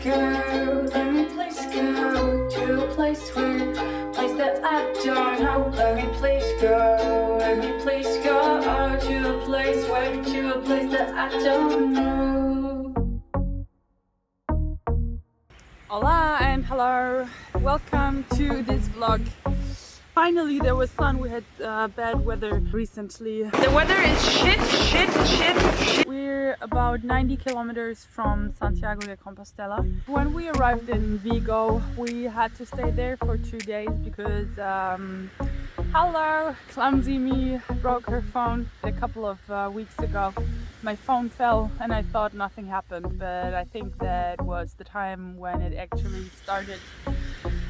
go. Let me please go to a place that I don't know. Let me please go. Let me please go to a place that I don't know. Hola and hello. Welcome to this vlog. Finally there was sun. We had bad weather recently. The weather is shit. We're about 90 kilometers from Santiago de Compostela. When we arrived in Vigo, we had to stay there for 2 days because hello, clumsy me broke her phone a couple of weeks ago. My phone fell and I thought nothing happened, but I think that was the time when it actually started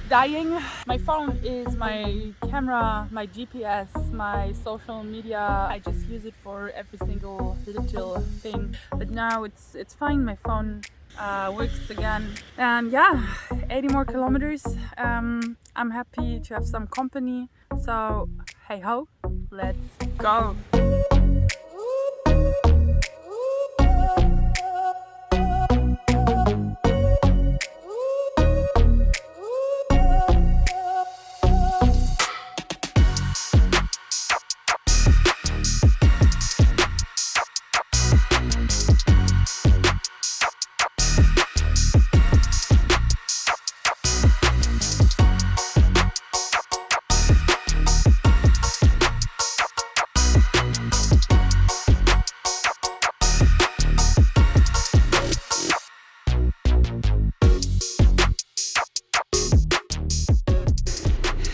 dying. My phone is my camera, my GPS, my social media. I just use it for every single little thing. But now it's fine. My phone works again. And yeah, 80 more kilometers. I'm happy to have some company. So hey ho, let's go.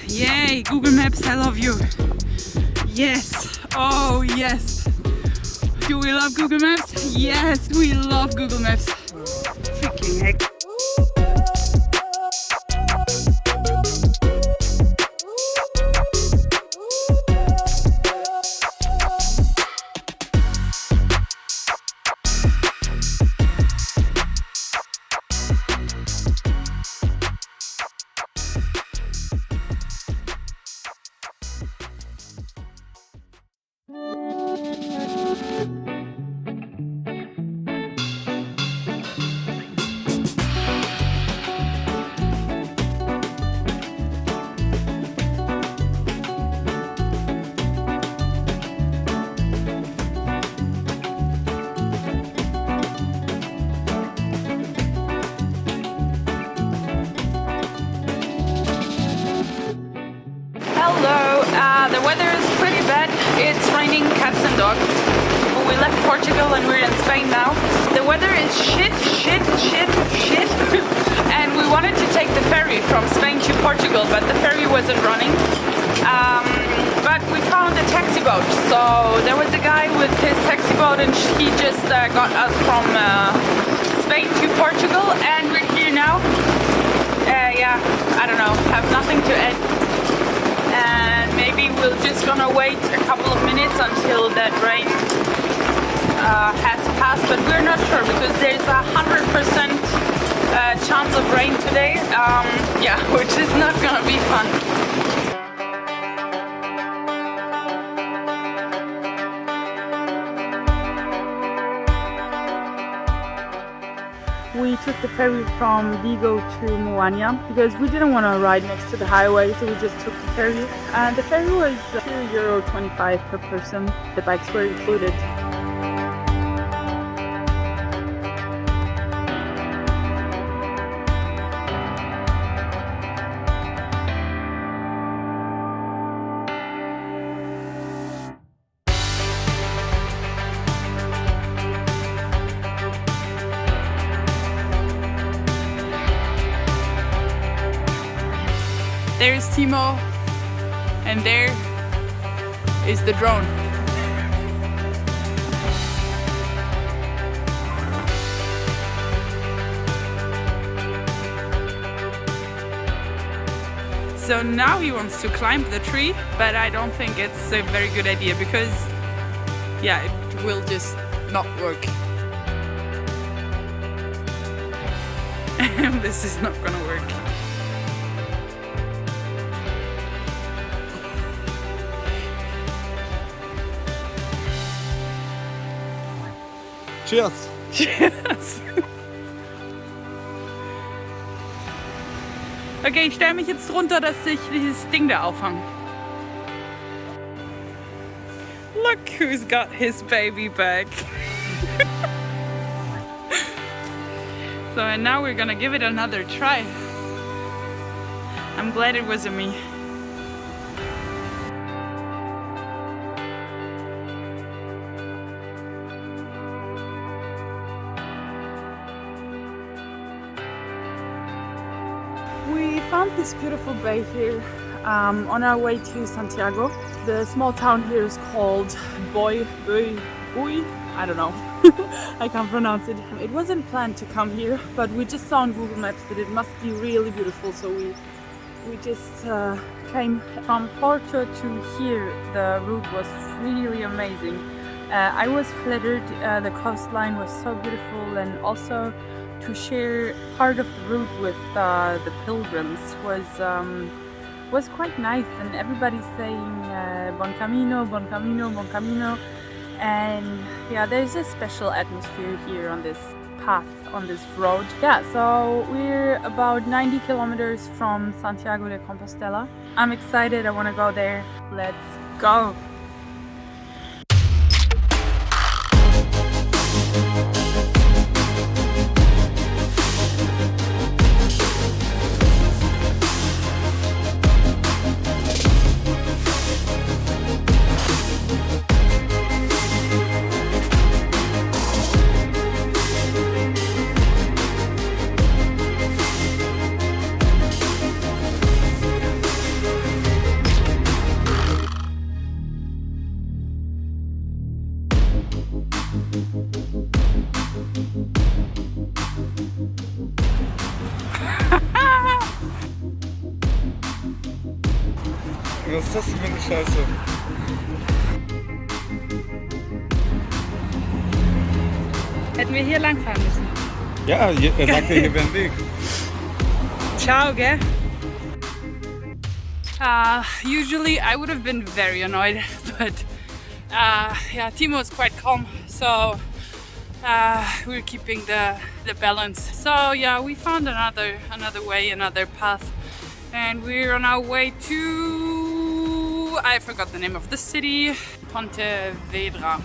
Yay, Google Maps, I love you. Yes, oh yes. Do we love Google Maps? Yes, we love Google Maps. Freaking heck. Hello, the weather is pretty bad. It's raining cats and dogs. We left Portugal and we're in Spain now. The weather is shit. And we wanted to take the ferry from Spain to Portugal, but the ferry wasn't running. But we found a taxi boat. So there was a guy with his taxi boat and he just got us from Spain to Portugal and we're here now. Yeah, I don't know, have nothing to add. And maybe we're just gonna wait a couple of minutes until that rain has passed, but we're not sure because there's 100% chance of rain today. Yeah, which is not gonna be fun. We took the ferry from Vigo to Moania because we didn't want to ride next to the highway, so we just took the ferry. And the ferry was €2.25 per person. The bikes were included. There's Timo, and there is the drone. So now he wants to climb the tree, but I don't think it's a very good idea because, yeah, it will just not work. This is not gonna work. Cheers! Cheers! Okay, ich stelle mich jetzt drunter, dass ich dieses Ding da auffange. Look who's got his baby back. So and now we're gonna give it another try. I'm glad it wasn't me. We found this beautiful bay here on our way to Santiago. The small town here is called Boi. I don't know. I can't pronounce it. It wasn't planned to come here, but we just saw on Google Maps that it must be really beautiful, so we just came from Porto to here. The route was really amazing. I was flattered. The coastline was so beautiful, and also to share part of the route with the pilgrims was quite nice, and everybody's saying bon camino, bon camino, bon camino. And yeah, there's a special atmosphere here on this path, on this road. Yeah, so we're about 90 kilometers from Santiago de Compostela. I'm excited, I want to go there. Let's go! Was ist das denn für eine Scheiße? Hätten wir hier lang fahren müssen. Ja, er sagt ja, hier wäre ein Weg. Ciao, gell? Usually I would have been very annoyed, but yeah, Timo is quite calm, so we're keeping the balance. So yeah, we found another way, another path, and we're on our way to, I forgot the name of the city, Pontevedra.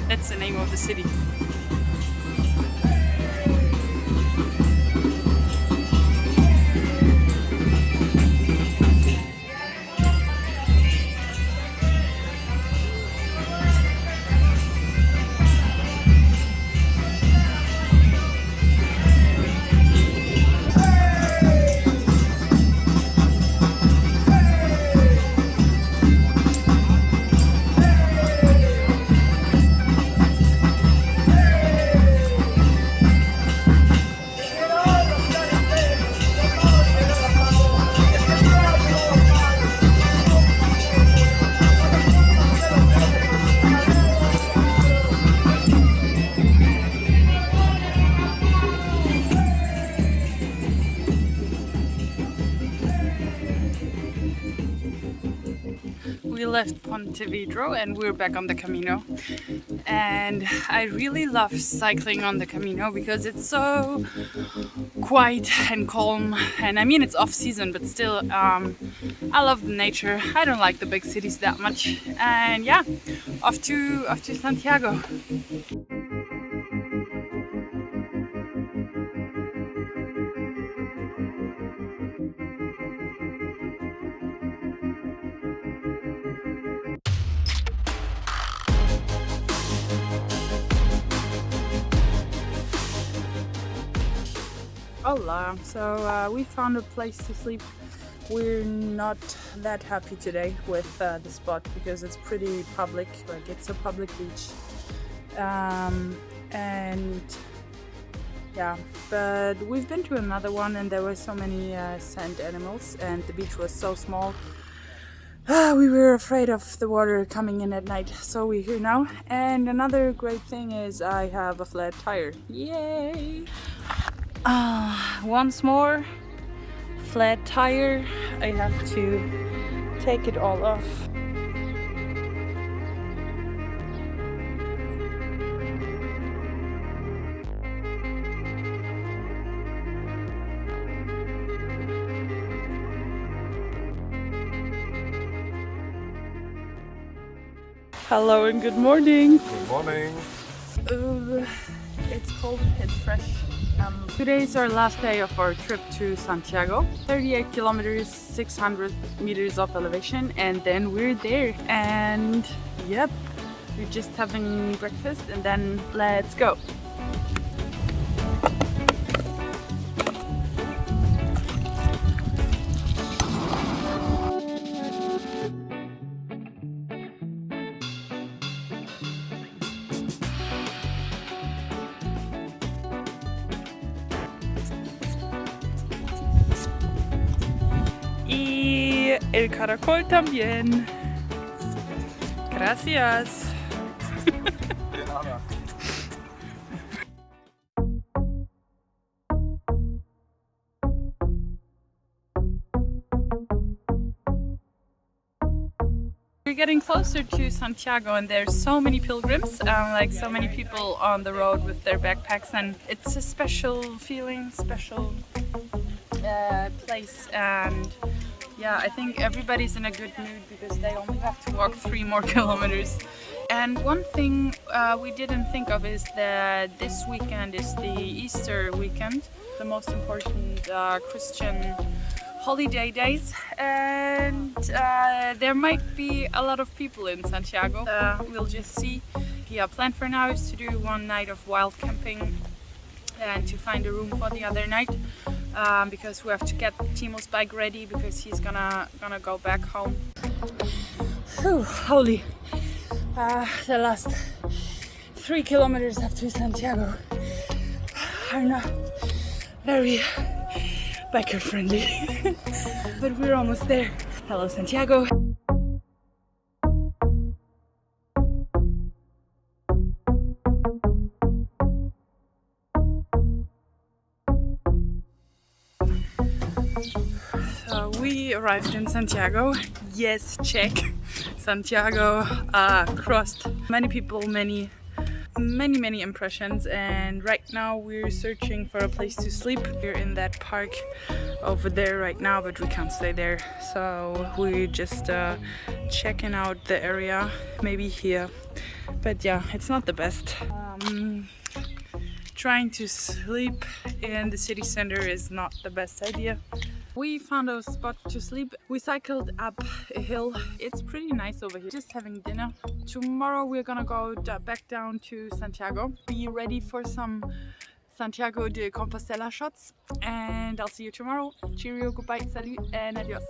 That's the name of the city. We left Pontevedra and we're back on the Camino, and I really love cycling on the Camino because it's so quiet and calm, and I mean it's off season, but still I love the nature. I don't like the big cities that much, and yeah, off to Santiago. Hola! So we found a place to sleep. We're not that happy today with the spot because it's pretty public, like it's a public beach. And yeah, but we've been to another one and there were so many sand animals and the beach was so small. We were afraid of the water coming in at night, so we're here now. And another great thing is I have a flat tire. Yay! Once more, flat tire. I have to take it all off. Hello and good morning. Good morning. It's cold, it's fresh. Today is our last day of our trip to Santiago. 38 kilometers, 600 meters of elevation, and then we're there. And yep, we're just having breakfast and then let's go. Y el caracol también. Gracias. We're getting closer to Santiago and there's so many pilgrims, like so many people on the road with their backpacks, and it's a special feeling, special place. And yeah, I think everybody's in a good mood because they only have to walk 3 more kilometers. And one thing we didn't think of is that this weekend is the Easter weekend, the most important Christian holiday days, and there might be a lot of people in Santiago. We'll just see. Yeah, plan for now is to do 1 night of wild camping and to find a room for the other night, because we have to get Timo's bike ready because he's gonna go back home. Whew, holy! The last 3 kilometers up to Santiago are not very biker friendly, but we're almost there. Hello, Santiago. So we arrived in Santiago. Yes, check. Santiago crossed. Many people, many impressions, and right now we're searching for a place to sleep. We're in that park over there right now, but we can't stay there, so we're just checking out the area, maybe here, but yeah, it's not the best. Trying to sleep in the city center is not the best idea. We found a spot to sleep. We cycled up a hill. It's pretty nice over here. Just having dinner. Tomorrow we're gonna go back down to Santiago. Be ready for some Santiago de Compostela shots. And I'll see you tomorrow. Cheerio, goodbye, salut, and adios.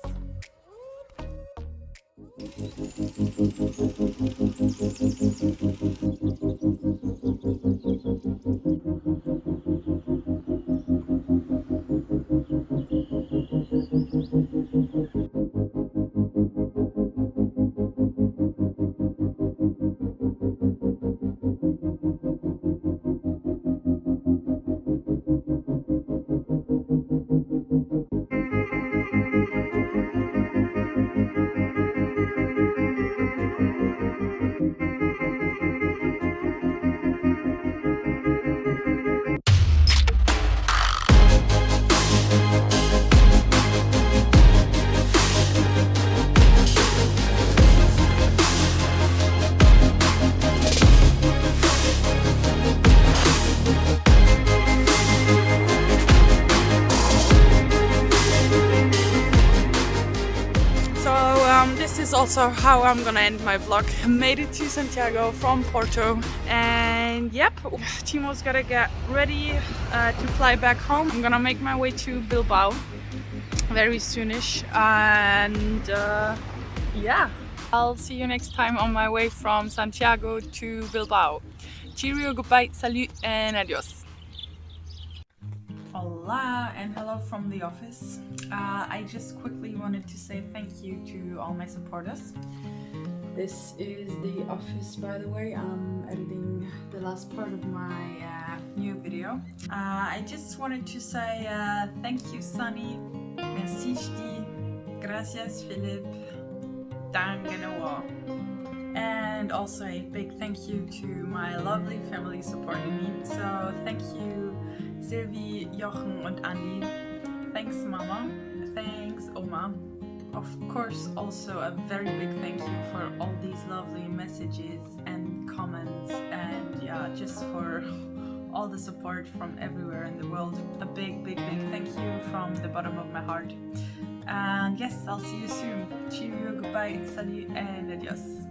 This is also how I'm gonna end my vlog. I made it to Santiago from Porto, and yep, Timo's gotta get ready to fly back home. I'm gonna make my way to Bilbao very soonish, and yeah, I'll see you next time on my way from Santiago to Bilbao. Cheerio, goodbye, salut, and adios. Hola and hello from the office. I just quickly wanted to say thank you to all my supporters. This is the office, by the way. I'm editing the last part of my new video. I just wanted to say thank you, Sunny, merci Sti, gracias Philip, danke Noah. And also a big thank you to my lovely family supporting me. So thank you Sylvie, Jochen und Andi. Thanks Mama, thanks Oma. of course, also a very big thank you for all these lovely messages and comments, and yeah, just for all the support from everywhere in the world. A big thank you from the bottom of my heart. And yes, I'll see you soon. Cheerio, goodbye, salut, and adios.